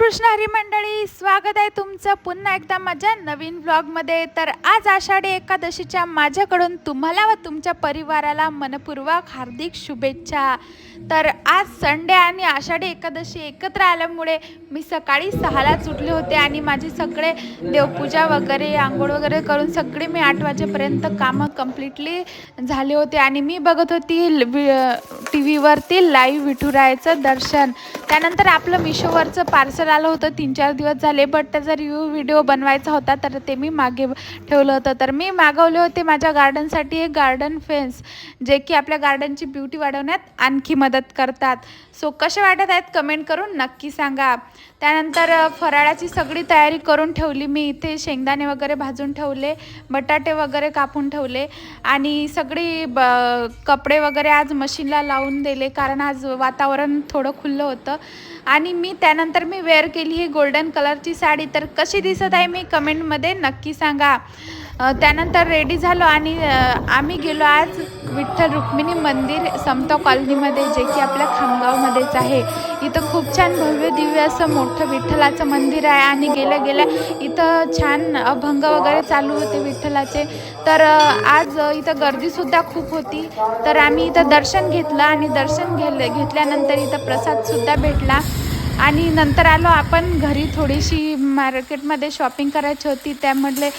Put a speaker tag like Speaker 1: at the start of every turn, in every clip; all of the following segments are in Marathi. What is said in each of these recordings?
Speaker 1: कृष्ण हरी मंडळी, स्वागत आहे तुमचं पुन्हा एकदा माझ्या नवीन व्लॉगमध्ये। तर आज आषाढी एकादशीच्या माझ्याकडून तुम्हाला व तुमच्या परिवाराला मनपूर्वक हार्दिक शुभेच्छा। तर आज संडे आणि आषाढी एकादशी एकत्र आल्यामुळे मी सकाळी 6लाच उठले होते आणि माझे सगळे देवपूजा वगैरे आंघोळ वगैरे करून सगळे मी 8 वाजेपर्यंत कामं कंप्लीटली झाले होते आणि मी बघत होती टीव्हीवरती लाईव्ह विठुरायाचं दर्शन। त्यानंतर आपलं मिशोवरचं पार्सल आलं होतं, 3-4 दिवस झाले, बट त्याचा व्हिडिओ बनवायचा होता तर ते मी मागे ठेवलं होतं। तर मी मागवले होते माझ्या गार्डनसाठी एक गार्डन फेन्स, जे की आपल्या गार्डनची ब्युटी वाढवण्यात आणखी मदत करतात। सो कसे वाटत आहेत कमेंट करून नक्की सांगा। त्यानंतर फराळाची सगळी तयारी करून ठेवली मी। इथे शेंगदाणे वगैरे भाजून ठेवले, बटाटे वगैरे कापून ठेवले आणि सगळी कपडे वगैरे आज मशीनला लावून दिले, कारण आज वातावरण थोडं खुलं होतं। आणि मी त्यानंतर मी वेअर केली ही गोल्डन कलरची साडी। तर कशी दिसत आहे मी कमेंटमध्ये नक्की सांगा। त्यानंतर रेडी झालो आणि आम्ही गेलो आज विठ्ठल रुक्मिणी मंदिर समता कॉलनीमध्ये, जे की आपल्या खामगावमध्येच आहे। इथं खूप छान भव्य दिव्य असं मोठं विठ्ठलाचं मंदिर आहे आणि गेल्या गेल्या इथं छान अभंग वगैरे चालू होते विठ्ठलाचे। तर आज इथं गर्दीसुद्धा खूप होती। तर आम्ही इथं दर्शन घेतलं आणि दर्शन घेतल्यानंतर इथं प्रसादसुद्धा भेटला आणि नंतर आलो आपण घरी। थोडीशी मार्केटमध्ये शॉपिंग करायची होती, त्यामधले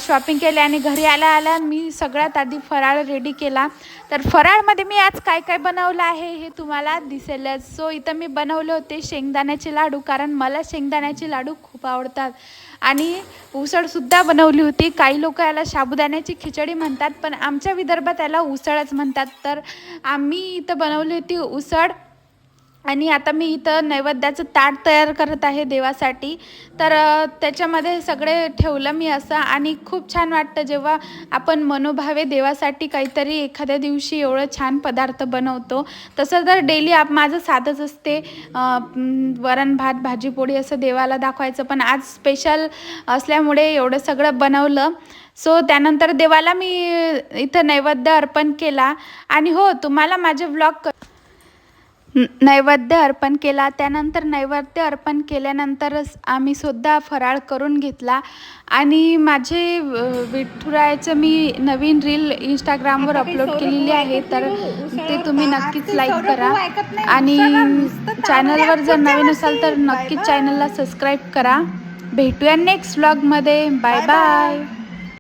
Speaker 1: शॉपिंग केले आणि घरी आल्या मी सगळ्यात आधी फराळ रेडी केला। तर फराळमध्ये मी आज काय काय बनवलं आहे हे तुम्हाला दिसेलच। सो इथं मी बनवले होते शेंगदाण्याचे लाडू, कारण मला शेंगदाण्याचे लाडू खूप आवडतात, आणि उसळसुद्धा बनवली होती। काही लोक याला साबुदाण्याची खिचडी म्हणतात, पण आमच्या विदर्भात याला उसळच म्हणतात। तर आम्ही इथं बनवली होती उसळ आणि आता मी इथं नैवेद्याचं ताट तयार करत आहे देवासाठी। तर त्याच्यामध्ये सगळे ठेवलं मी असं, आणि खूप छान वाटतं जेव्हा आपण मनोभावे देवासाठी काहीतरी एखाद्या दिवशी एवढं छान पदार्थ बनवतो। तसं तर डेली माझं साधंच असते, वरण भात भाजी पोळी असं देवाला दाखवायचं, पण आज स्पेशल असल्यामुळे एवढं सगळं बनवलं। सो त्यानंतर देवाला मी इथं नैवेद्य अर्पण केला आणि हो, तुम्हाला माझे व्लॉग नैवेद्य अर्पण केला। त्यानंतर नैवेद्य अर्पण केल्यानंतरच आम्ही सुद्धा फराळ करून घेतला आणि माझे विठुरायाचं मी नवीन रील इंस्टाग्रामवर अपलोड केलेली आहे, तर ते तुम्ही नक्कीच लाईक करा आणि चॅनलवर जर नवीन असाल तर नक्कीच चॅनलला सबस्क्राईब करा। भेटूया नेक्स्ट व्लॉगमध्ये। Bye bye.